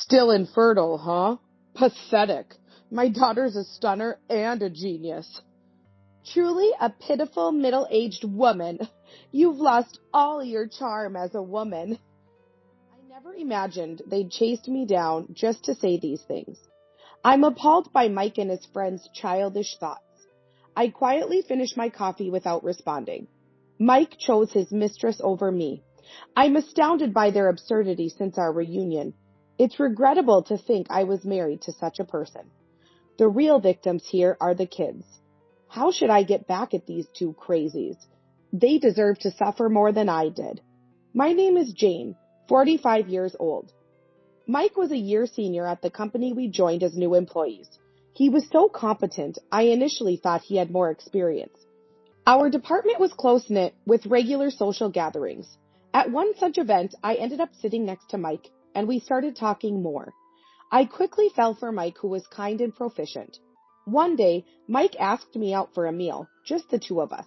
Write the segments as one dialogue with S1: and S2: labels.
S1: Still infertile, huh? Pathetic. My daughter's a stunner and a genius.
S2: Truly a pitiful middle-aged woman. You've lost all your charm as a woman.
S1: I never imagined they'd chased me down just to say these things. I'm appalled by Mike and his friend's childish thoughts. I quietly finished my coffee without responding. Mike chose his mistress over me. I'm astounded by their absurdity since our reunion. It's regrettable to think I was married to such a person. The real victims here are the kids. How should I get back at these two crazies? They deserve to suffer more than I did. My name is Jane, 45 years old. Mike was a year senior at the company we joined as new employees. He was so competent, I initially thought he had more experience. Our department was close-knit with regular social gatherings. At one such event, I ended up sitting next to Mike, and we started talking more. I quickly fell for Mike, who was kind and proficient. One day, Mike asked me out for a meal, just the two of us.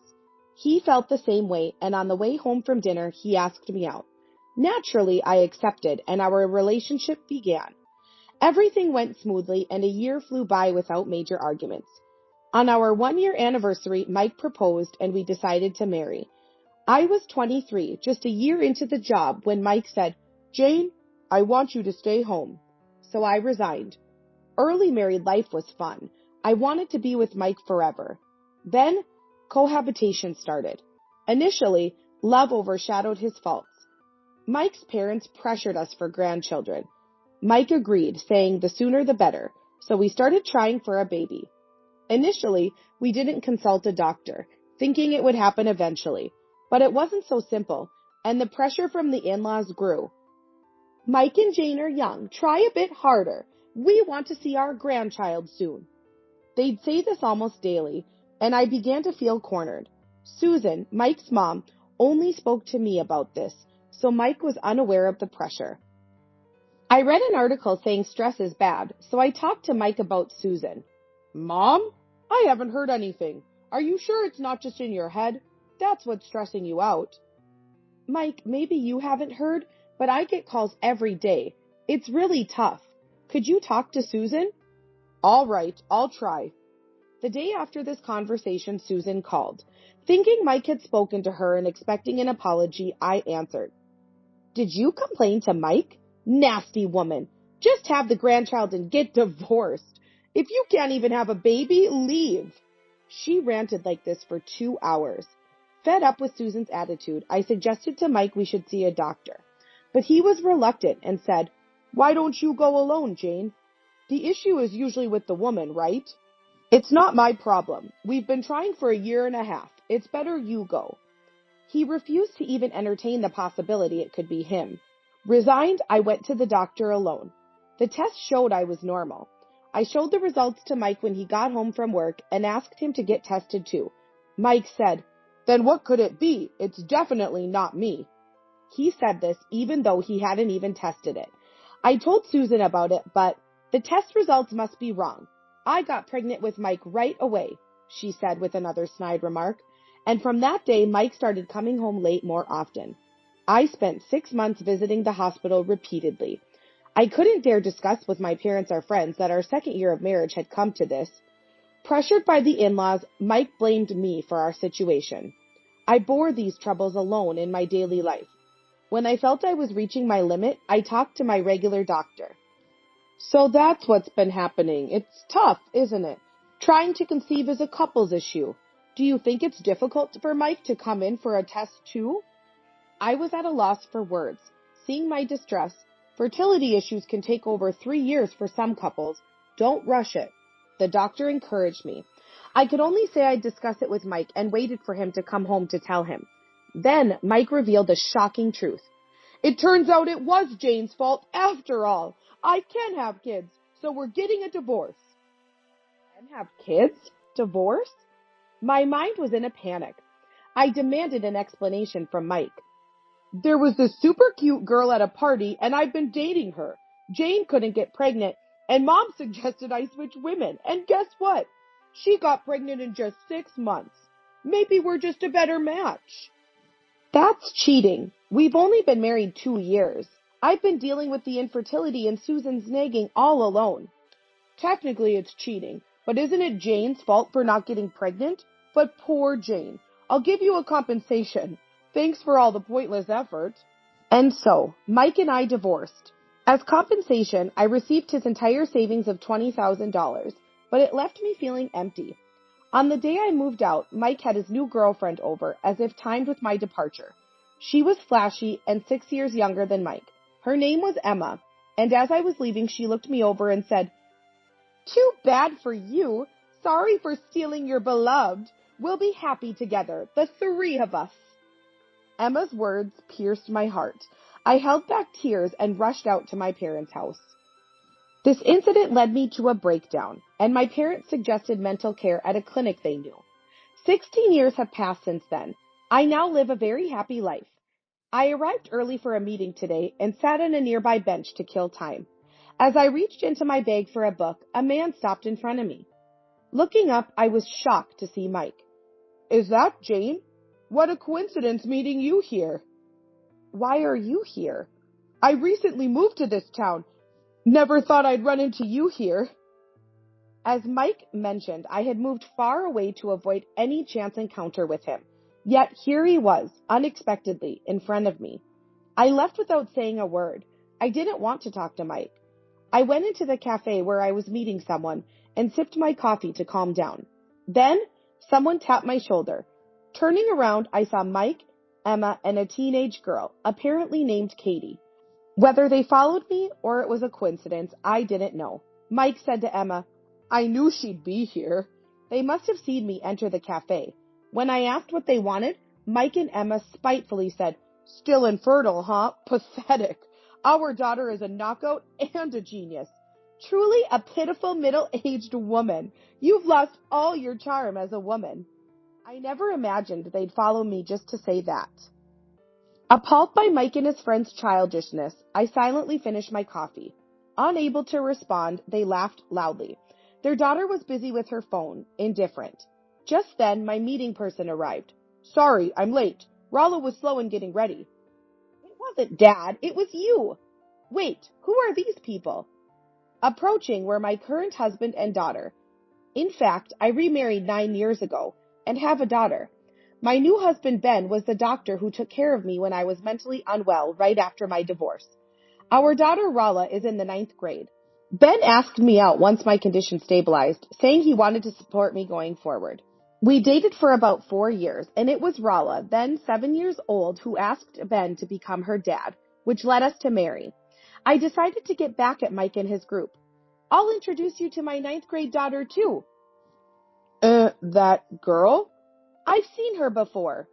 S1: He felt the same way, and on the way home from dinner, he asked me out. Naturally, I accepted, and our relationship began. Everything went smoothly, and a year flew by without major arguments. On our 1-year anniversary, Mike proposed, and we decided to marry. I was 23, just a year into the job, when Mike said, "Jane, I want you to stay home." So I resigned. Early married life was fun. I wanted to be with Mike forever. Then, cohabitation started. Initially, love overshadowed his faults. Mike's parents pressured us for grandchildren. Mike agreed, saying the sooner the better, so we started trying for a baby. Initially, we didn't consult a doctor, thinking it would happen eventually, but it wasn't so simple, and the pressure from the in-laws grew. "Mike and Jane are young. Try a bit harder. We want to see our grandchild soon." They'd say this almost daily, and I began to feel cornered. Susan, Mike's mom, only spoke to me about this, so Mike was unaware of the pressure. I read an article saying stress is bad, so I talked to Mike about Susan. "Mom, I haven't heard anything. Are you sure it's not just in your head? That's what's stressing you out." "Mike, maybe you haven't heard, but I get calls every day. It's really tough. Could you talk to Susan?" "All right, I'll try." The day after this conversation, Susan called. Thinking Mike had spoken to her and expecting an apology, I answered. "Did you complain to Mike? Nasty woman. Just have the grandchild and get divorced. If you can't even have a baby, leave." She ranted like this for 2 hours. Fed up with Susan's attitude, I suggested to Mike we should see a doctor. But he was reluctant and said, "Why don't you go alone, Jane? The issue is usually with the woman, right?" "It's not my problem. We've been trying for a year and a half. It's better you go." He refused to even entertain the possibility it could be him. Resigned, I went to the doctor alone. The test showed I was normal. I showed the results to Mike when he got home from work and asked him to get tested too. Mike said, "Then what could it be? It's definitely not me." He said this even though he hadn't even tested it. I told Susan about it, but the test results must be wrong. "I got pregnant with Mike right away," she said with another snide remark. And from that day, Mike started coming home late more often. I spent 6 months visiting the hospital repeatedly. I couldn't dare discuss with my parents or friends that our second year of marriage had come to this. Pressured by the in-laws, Mike blamed me for our situation. I bore these troubles alone in my daily life. When I felt I was reaching my limit, I talked to my regular doctor. "So that's what's been happening. It's tough, isn't it? Trying to conceive is a couple's issue. Do you think it's difficult for Mike to come in for a test too?" I was at a loss for words. Seeing my distress, fertility issues can take over 3 years for some couples. Don't rush it. The doctor encouraged me. I could only say I'd discuss it with Mike and waited for him to come home to tell him. Then Mike revealed the shocking truth. "It turns out it was Jane's fault after all. I can have kids, so we're getting a divorce." "Can have kids? Divorce?" My mind was in a panic. I demanded an explanation from Mike. "There was this super cute girl at a party, and I've been dating her. Jane couldn't get pregnant, and Mom suggested I switch women, and guess what? She got pregnant in just 6 months. Maybe we're just a better match." "That's cheating. We've only been married 2 years.
S2: I've been dealing with the infertility and Susan's nagging all alone. Technically, it's cheating, but isn't it Jane's fault for not getting pregnant? But poor Jane. I'll give you a compensation. Thanks for all the pointless effort. And so, Mike and I divorced. As compensation, I received his entire savings of $20,000, but it left me feeling empty. On the day I moved out, Mike had his new girlfriend over, as if timed with my departure. She was flashy and 6 years younger than Mike. Her name was Emma, and as I was leaving, she looked me over and said, "Too bad for you. Sorry for stealing your beloved. We'll be happy together, the three of us." Emma's words pierced my heart. I held back tears and rushed out to my parents' house. This incident led me to a breakdown, and my parents suggested mental care at a clinic they knew. 16 years have passed since then. I now live a very happy life. I arrived early for a meeting today and sat on a nearby bench to kill time. As I reached into my bag for a book, a man stopped in front of me. Looking up, I was shocked to see Mike. "Is that Jane? What a coincidence meeting you here." "Why are you here?" "I recently moved to this town. Never thought I'd run into you here." As Mike mentioned, I had moved far away to avoid any chance encounter with him. Yet here he was, unexpectedly, in front of me. I left without saying a word. I didn't want to talk to Mike. I went into the cafe where I was meeting someone and sipped my coffee to calm down. Then, someone tapped my shoulder. Turning around, I saw Mike, Emma, and a teenage girl, apparently named Katie. Whether they followed me or it was a coincidence, I didn't know. Mike said to Emma, "I knew she'd be here." They must have seen me enter the cafe. When I asked what they wanted, Mike and Emma spitefully said, "Still infertile, huh? Pathetic. Our daughter is a knockout and a genius. Truly a pitiful middle-aged woman. You've lost all your charm as a woman." I never imagined they'd follow me just to say that. Appalled by Mike and his friend's childishness, I silently finished my coffee. Unable to respond, they laughed loudly. Their daughter was busy with her phone, indifferent. Just then, my meeting person arrived. "Sorry, I'm late. Rollo was slow in getting ready." "It wasn't Dad, it was you." "Wait, who are these people?" Approaching were my current husband and daughter. In fact, I remarried 9 years ago and have a daughter. My new husband, Ben, was the doctor who took care of me when I was mentally unwell right after my divorce. Our daughter, Rala, is in the 9th grade. Ben asked me out once my condition stabilized, saying he wanted to support me going forward. We dated for about 4 years, and it was Rala, then 7 years old, who asked Ben to become her dad, which led us to marry. I decided to get back at Mike and his group. "I'll introduce you to my 9th grade daughter, too." That girl? I've seen her before."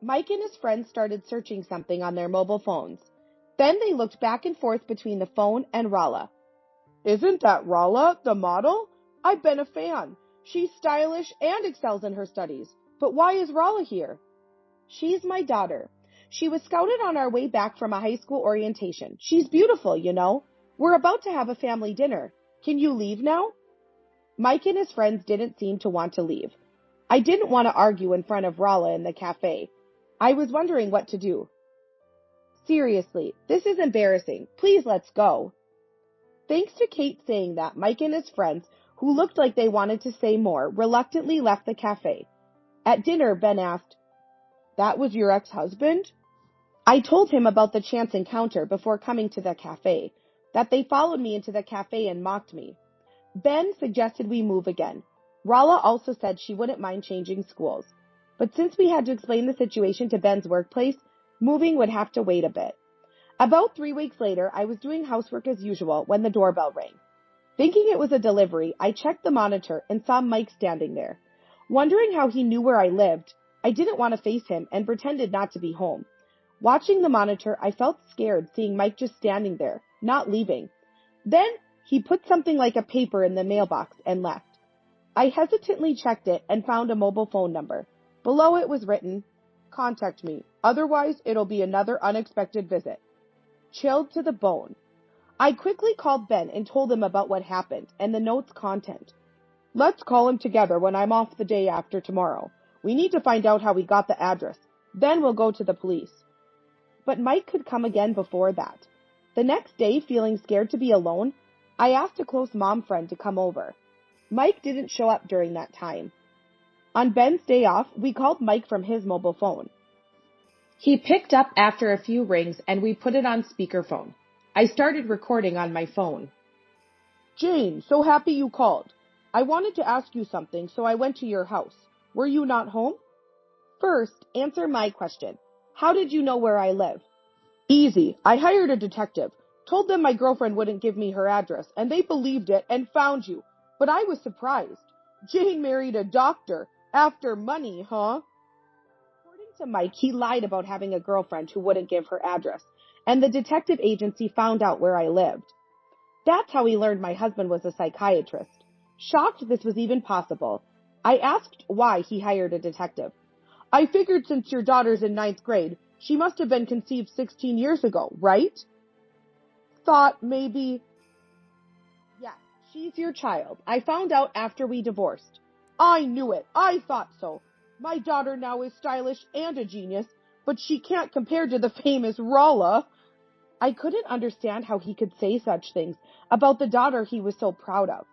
S2: Mike and his friends started searching something on their mobile phones. Then they looked back and forth between the phone and Rala. "Isn't that Rala, the model? I've been a fan. She's stylish and excels in her studies. But why is Rala here?" "She's my daughter. She was scouted on our way back from a high school orientation. She's beautiful, you know. We're about to have a family dinner. Can you leave now?" Mike and his friends didn't seem to want to leave. I didn't want to argue in front of Rala in the cafe. I was wondering what to do. "Seriously, this is embarrassing. Please let's go." Thanks to Kate saying that, Mike and his friends, who looked like they wanted to say more, reluctantly left the cafe. At dinner, Ben asked, "That was your ex-husband?" I told him about the chance encounter before coming to the cafe, that they followed me into the cafe and mocked me. Ben suggested we move again. Rala also said she wouldn't mind changing schools. But since we had to explain the situation to Ben's workplace, moving would have to wait a bit. About 3 weeks later, I was doing housework as usual when the doorbell rang. Thinking it was a delivery, I checked the monitor and saw Mike standing there. Wondering how he knew where I lived, I didn't want to face him and pretended not to be home. Watching the monitor, I felt scared seeing Mike just standing there, not leaving. Then he put something like a paper in the mailbox and left. I hesitantly checked it and found a mobile phone number. Below it was written, "Contact me, otherwise it'll be another unexpected visit." Chilled to the bone. I quickly called Ben and told him about what happened and the note's content. "Let's call him together when I'm off the day after tomorrow. We need to find out how he got the address. Then we'll go to the police." But Mike could come again before that. The next day, feeling scared to be alone, I asked a close mom friend to come over. Mike didn't show up during that time. On Ben's day off, we called Mike from his mobile phone. He picked up after a few rings and we put it on speakerphone. I started recording on my phone. Jane, so happy you called. I wanted to ask you something, so I went to your house. Were you not home? First, answer my question. How did you know where I live? Easy. I hired a detective. Told them my girlfriend wouldn't give me her address, and they believed it and found you. But I was surprised. Jane married a doctor. After money, huh? According to Mike, he lied about having a girlfriend who wouldn't give her address, and the detective agency found out where I lived. That's how he learned my husband was a psychiatrist. Shocked this was even possible, I asked why he hired a detective. I figured since your daughter's in 9th grade, she must have been conceived 16 years ago, right? Thought maybe... Yes, she's your child. I found out after we divorced. I knew it. I thought so. My daughter now is stylish and a genius, but she can't compare to the famous Rolla. I couldn't understand how he could say such things about the daughter he was so proud of.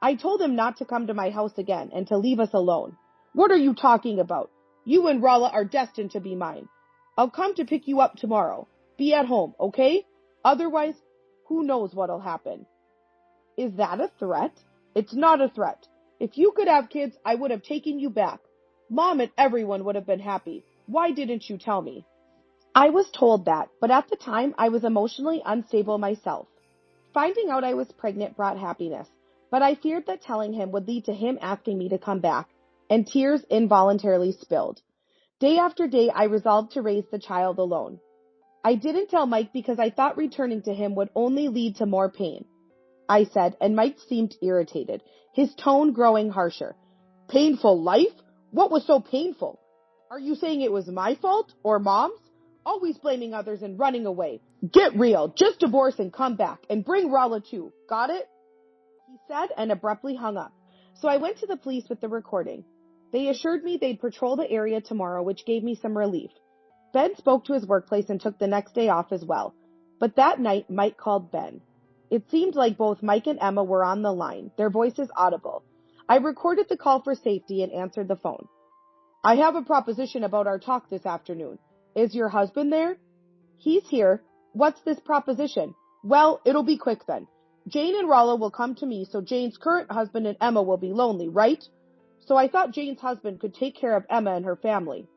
S2: I told him not to come to my house again and to leave us alone. What are you talking about? You and Rolla are destined to be mine. I'll come to pick you up tomorrow. Be at home, okay? Otherwise, who knows what'll happen. Is that a threat? It's not a threat. If you could have kids, I would have taken you back. Mom and everyone would have been happy. Why didn't you tell me? I was told that, but at the time I was emotionally unstable myself. Finding out I was pregnant brought happiness, but I feared that telling him would lead to him asking me to come back, and tears involuntarily spilled. Day after day I resolved to raise the child alone. I didn't tell Mike because I thought returning to him would only lead to more pain. I said, and Mike seemed irritated, his tone growing harsher. Painful life? What was so painful? Are you saying it was my fault, or Mom's? Always blaming others and running away. Get real. Just divorce and come back. And bring Rolla too. Got it? He said and abruptly hung up. So I went to the police with the recording. They assured me they'd patrol the area tomorrow, which gave me some relief. Ben spoke to his workplace and took the next day off as well. But that night, Mike called Ben. It seemed like both Mike and Emma were on the line, their voices audible. I recorded the call for safety and answered the phone. I have a proposition about our talk this afternoon. Is your husband there? He's here. What's this proposition? Well, it'll be quick then. Jane and Rolla will come to me, so Jane's current husband and Emma will be lonely, right? So I thought Jane's husband could take care of Emma and her family.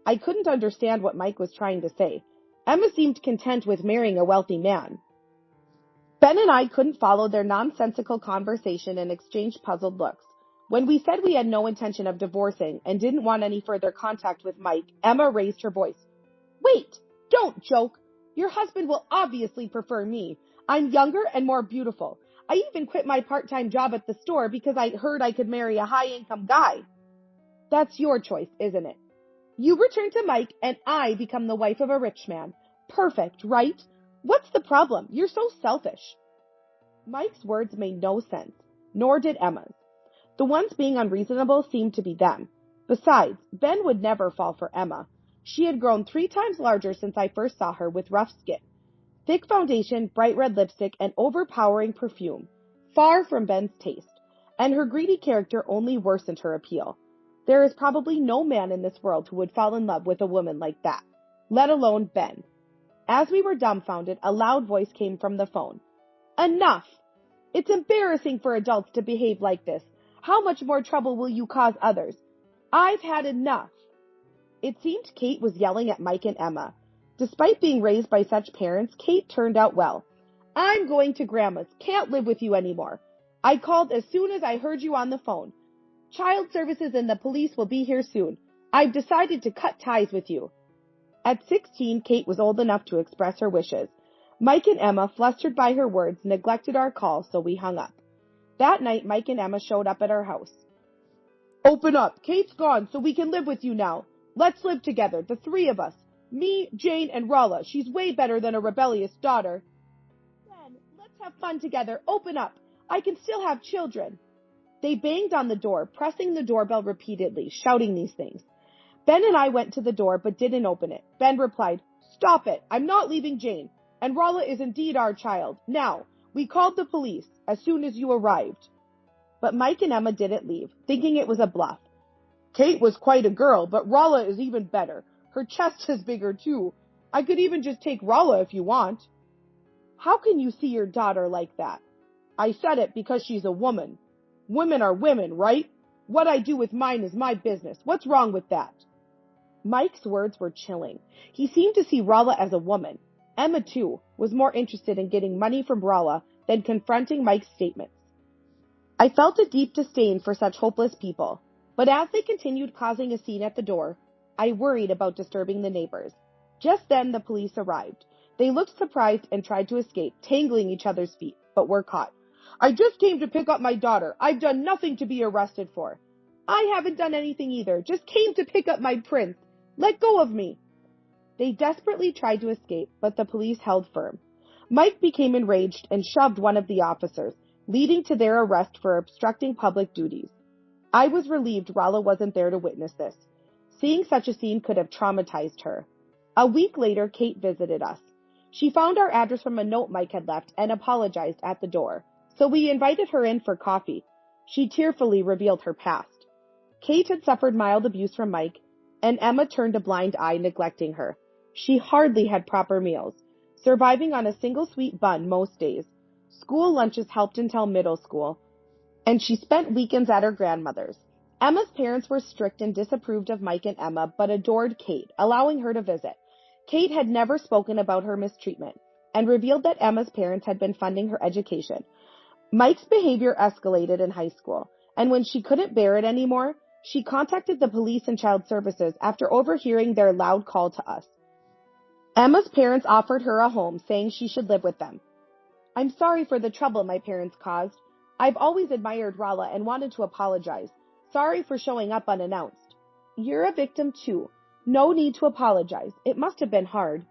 S2: I couldn't understand what Mike was trying to say. Emma seemed content with marrying a wealthy man. Ben and I couldn't follow their nonsensical conversation and exchanged puzzled looks. When we said we had no intention of divorcing and didn't want any further contact with Mike, Emma raised her voice. Wait! Don't joke! Your husband will obviously prefer me. I'm younger and more beautiful. I even quit my part-time job at the store because I heard I could marry a high-income guy. That's your choice, isn't it? You return to Mike and I become the wife of a rich man. Perfect, right? What's the problem? You're so selfish. Mike's words made no sense, nor did Emma's. The ones being unreasonable seemed to be them. Besides, Ben would never fall for Emma. She had grown 3 times larger since I first saw her with rough skin. Thick foundation, bright red lipstick, and overpowering perfume. Far from Ben's taste. And her greedy character only worsened her appeal. There is probably no man in this world who would fall in love with a woman like that. Let alone Ben. As we were dumbfounded, a loud voice came from the phone. Enough! It's embarrassing for adults to behave like this. How much more trouble will you cause others? I've had enough. It seemed Kate was yelling at Mike and Emma. Despite being raised by such parents, Kate turned out well. I'm going to Grandma's. Can't live with you anymore. I called as soon as I heard you on the phone. Child services and the police will be here soon. I've decided to cut ties with you. At 16, Kate was old enough to express her wishes. Mike and Emma, flustered by her words, neglected our call, so we hung up. That night, Mike and Emma showed up at our house. Open up. Kate's gone, so we can live with you now. Let's live together, the 3 of us. Me, Jane, and Rolla. She's way better than a rebellious daughter. Ben, let's have fun together. Open up. I can still have children. They banged on the door, pressing the doorbell repeatedly, shouting these things. Ben and I went to the door, but didn't open it. Ben replied, Stop it. I'm not leaving Jane. And Rolla is indeed our child. Now, we called the police as soon as you arrived. But Mike and Emma didn't leave, thinking it was a bluff. Kate was quite a girl, but Rolla is even better. Her chest is bigger too. I could even just take Rolla if you want. How can you see your daughter like that? I said it because she's a woman. Women are women, right? What I do with mine is my business. What's wrong with that? Mike's words were chilling. He seemed to see Rolla as a woman. Emma, too, was more interested in getting money from Rolla than confronting Mike's statements. I felt a deep disdain for such hopeless people, but as they continued causing a scene at the door, I worried about disturbing the neighbors. Just then the police arrived. They looked surprised and tried to escape, tangling each other's feet, but were caught. I just came to pick up my daughter. I've done nothing to be arrested for. I haven't done anything either. Just came to pick up my prince. Let go of me. They desperately tried to escape, but the police held firm. Mike became enraged and shoved one of the officers, leading to their arrest for obstructing public duties. I was relieved Rolla wasn't there to witness this. Seeing such a scene could have traumatized her. A week later, Kate visited us. She found our address from a note Mike had left and apologized at the door, so we invited her in for coffee. She tearfully revealed her past. Kate had suffered mild abuse from Mike, and Emma turned a blind eye, neglecting her. She hardly had proper meals, surviving on a single sweet bun most days. School lunches helped until middle school, and she spent weekends at her grandmother's. Emma's parents were strict and disapproved of Mike and Emma, but adored Kate, allowing her to visit. Kate had never spoken about her mistreatment, and revealed that Emma's parents had been funding her education. Mike's behavior escalated in high school, and when she couldn't bear it anymore, she contacted the police and child services after overhearing their loud call to us. Emma's parents offered her a home, saying she should live with them. I'm sorry for the trouble my parents caused. I've always admired Rolla and wanted to apologize. Sorry for showing up unannounced. You're a victim too. No need to apologize. It must have been hard.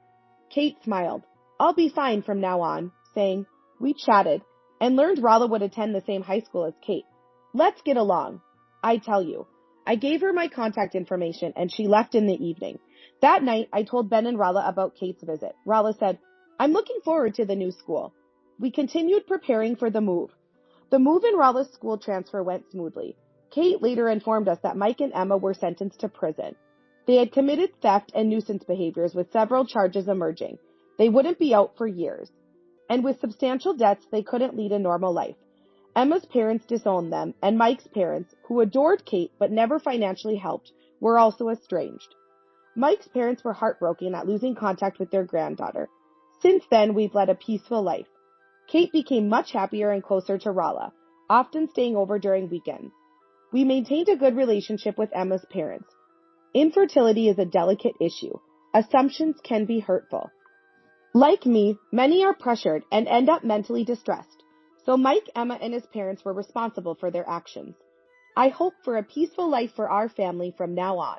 S2: Kate smiled. I'll be fine from now on, saying, we chatted, and learned Rolla would attend the same high school as Kate. Let's get along. I tell you. I gave her my contact information, and she left in the evening. That night, I told Ben and Rolla about Kate's visit. Rolla said, I'm looking forward to the new school. We continued preparing for the move. The move and Rolla's school transfer went smoothly. Kate later informed us that Mike and Emma were sentenced to prison. They had committed theft and nuisance behaviors with several charges emerging. They wouldn't be out for years. And with substantial debts, they couldn't lead a normal life. Emma's parents disowned them, and Mike's parents, who adored Kate but never financially helped, were also estranged. Mike's parents were heartbroken at losing contact with their granddaughter. Since then, we've led a peaceful life. Kate became much happier and closer to Rolla, often staying over during weekends. We maintained a good relationship with Emma's parents. Infertility is a delicate issue. Assumptions can be hurtful. Like me, many are pressured and end up mentally distressed. So Mike, Emma, and his parents were responsible for their actions. I hope for a peaceful life for our family from now on.